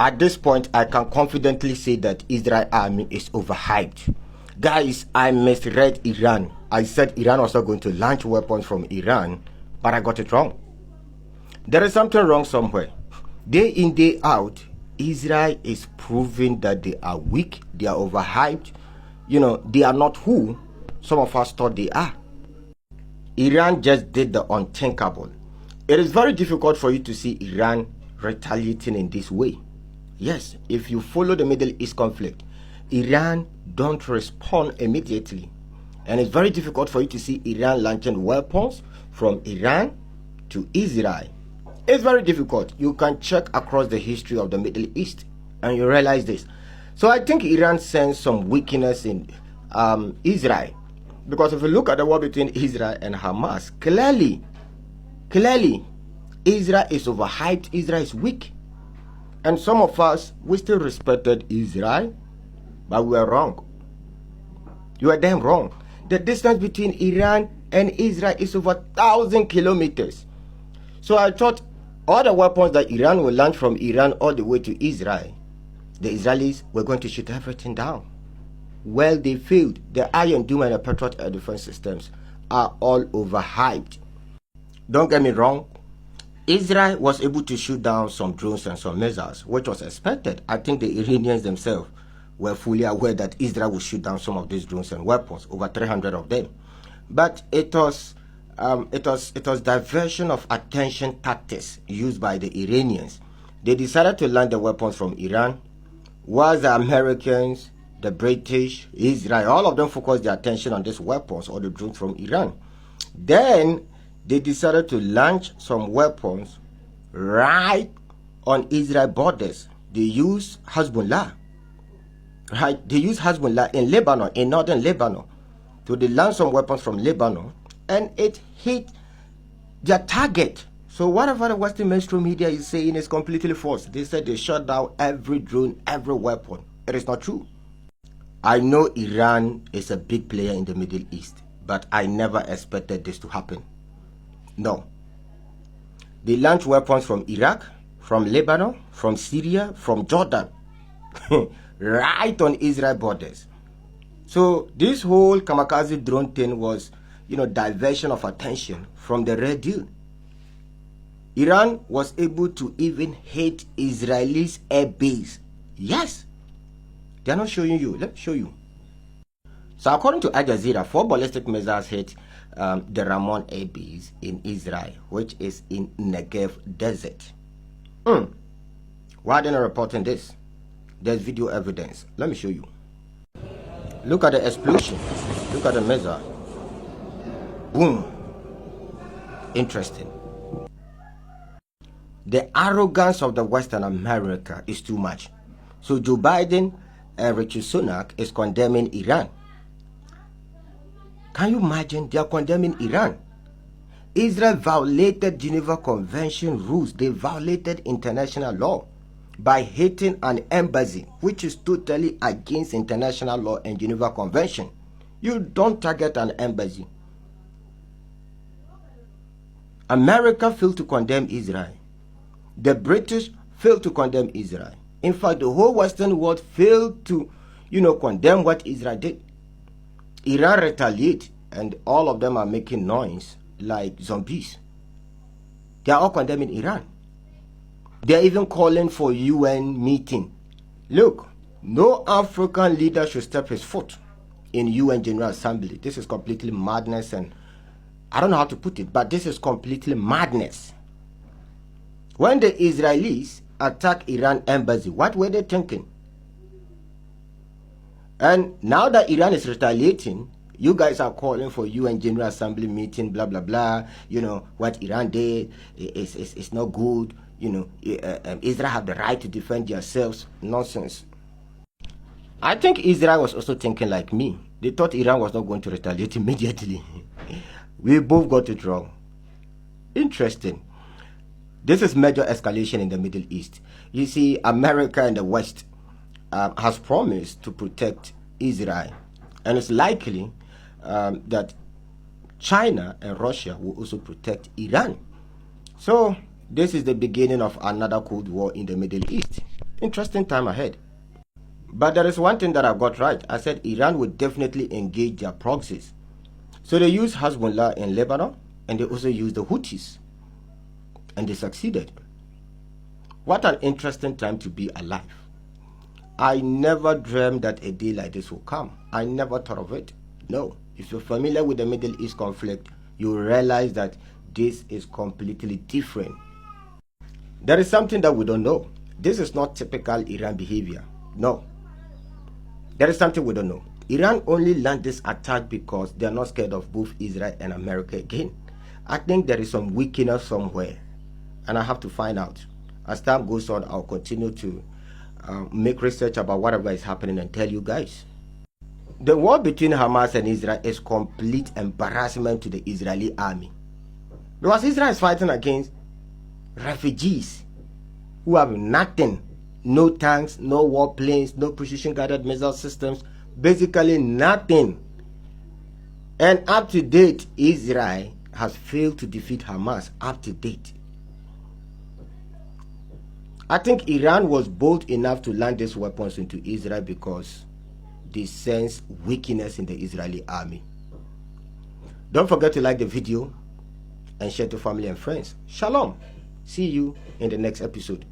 At this point, I can confidently say that Israel army is overhyped. Guys, I misread Iran. I said Iran was not going to launch weapons from Iran, but I got it wrong. There is something wrong somewhere. Day in, day out, Israel is proving that they are weak, they are overhyped. They are not who some of us thought they are. Iran just did the unthinkable. It is very difficult for you to see Iran retaliating in this way. Yes, if you follow the Middle East conflict, Iran don't respond immediately. And it's very difficult for you to see Iran launching weapons from Iran to Israel. It's very difficult. You can check across the history of the Middle East and you realize this. So I think Iran sends some weakness in Israel. Because if you look at the war between Israel and Hamas, clearly, Israel is overhyped, Israel is weak. And some of us, we still respected Israel, but we were wrong. You are damn wrong. The distance between Iran and Israel is over 1,000 kilometers. So I thought all the weapons that Iran will launch from Iran all the way to Israel, the Israelis were going to shoot everything down. Well, they failed. The Iron Dome and the Patriot air defense systems are all overhyped. Don't get me wrong. Israel was able to shoot down some drones and some missiles, which was expected. I think the Iranians themselves were fully aware that Israel would shoot down some of these drones and weapons, over 300 of them. But it was diversion of attention tactics used by the Iranians. They decided to land the weapons from Iran, while the Americans, the British, Israel, all of them focused their attention on these weapons or the drones from Iran. Then they decided to launch some weapons right on Israel borders. They used Hezbollah. Right? They used Hezbollah in Lebanon, in northern Lebanon. So they launched some weapons from Lebanon and it hit their target. So whatever the Western mainstream media is saying is completely false. They said they shut down every drone, every weapon. It is not true. I know Iran is a big player in the Middle East, but I never expected this to happen. No. They launched weapons from Iraq, from Lebanon, from Syria, from Jordan, right on Israel borders. So this whole kamikaze drone thing was, diversion of attention from the real deal. Iran was able to even hit Israelis' air base. Yes. They are not showing you. Let me show you. So according to Al Jazeera, 4 ballistic missiles hit the Ramon Air Base in Israel, which is in Negev Desert. Why are they not reporting this? There's video evidence. Let me show you. Look at the explosion. Look at the missile. Boom. Interesting. The arrogance of the Western America is too much. So Joe Biden and Richard Sunak is condemning Iran. Can you imagine? They are condemning Iran. Israel violated Geneva Convention rules. They violated international law by hitting an embassy, which is totally against international law and Geneva Convention. You don't target an embassy. America failed to condemn Israel. The British failed to condemn Israel. In fact, the whole Western world failed to, condemn what Israel did. Iran retaliate, and all of them are making noise like zombies. They are all condemning Iran. They are even calling for UN meeting. Look, no African leader should step his foot in UN General Assembly. This is completely madness, and I don't know how to put it, but this is completely madness. When the Israelis attacked Iran embassy, what were they thinking? And now that Iran is retaliating, you guys are calling for UN General Assembly meeting, blah, blah, blah. What Iran did is not good. Israel have the right to defend themselves. Nonsense. I think Israel was also thinking like me. They thought Iran was not going to retaliate immediately. We both got it wrong. Interesting. This is major escalation in the Middle East. You see, America and the West has promised to protect Israel. And it's likely that China and Russia will also protect Iran. So this is the beginning of another Cold War in the Middle East. Interesting time ahead. But there is one thing that I got right. I said Iran would definitely engage their proxies. So they used Hezbollah in Lebanon, and they also used the Houthis. And they succeeded. What an interesting time to be alive. I never dreamed that a day like this will come. I never thought of it. No. If you're familiar with the Middle East conflict, you realize that this is completely different. There is something that we don't know. This is not typical Iran behavior. No. There is something we don't know. Iran only launched this attack because they are not scared of both Israel and America again. I think there is some weakness somewhere, and I have to find out. As time goes on, I'll continue to make research about whatever is happening and tell you guys. The war between Hamas and Israel is complete embarrassment to the Israeli army. Because Israel is fighting against refugees who have nothing. No tanks, no warplanes, no precision-guided missile systems. Basically nothing. And up to date, Israel has failed to defeat Hamas. Up to date. I think Iran was bold enough to land these weapons into Israel because they sense weakness in the Israeli army. Don't forget to like the video and share to family and friends. Shalom. See you in the next episode.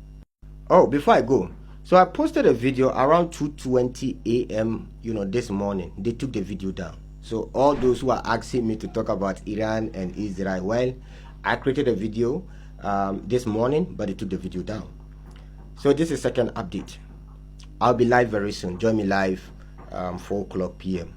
Oh, before I go, so I posted a video around 2:20 a.m. This morning. They took the video down. So all those who are asking me to talk about Iran and Israel, well, I created a video this morning, but they took the video down. So this is second update. I'll be live very soon. Join me live 4 o'clock p.m.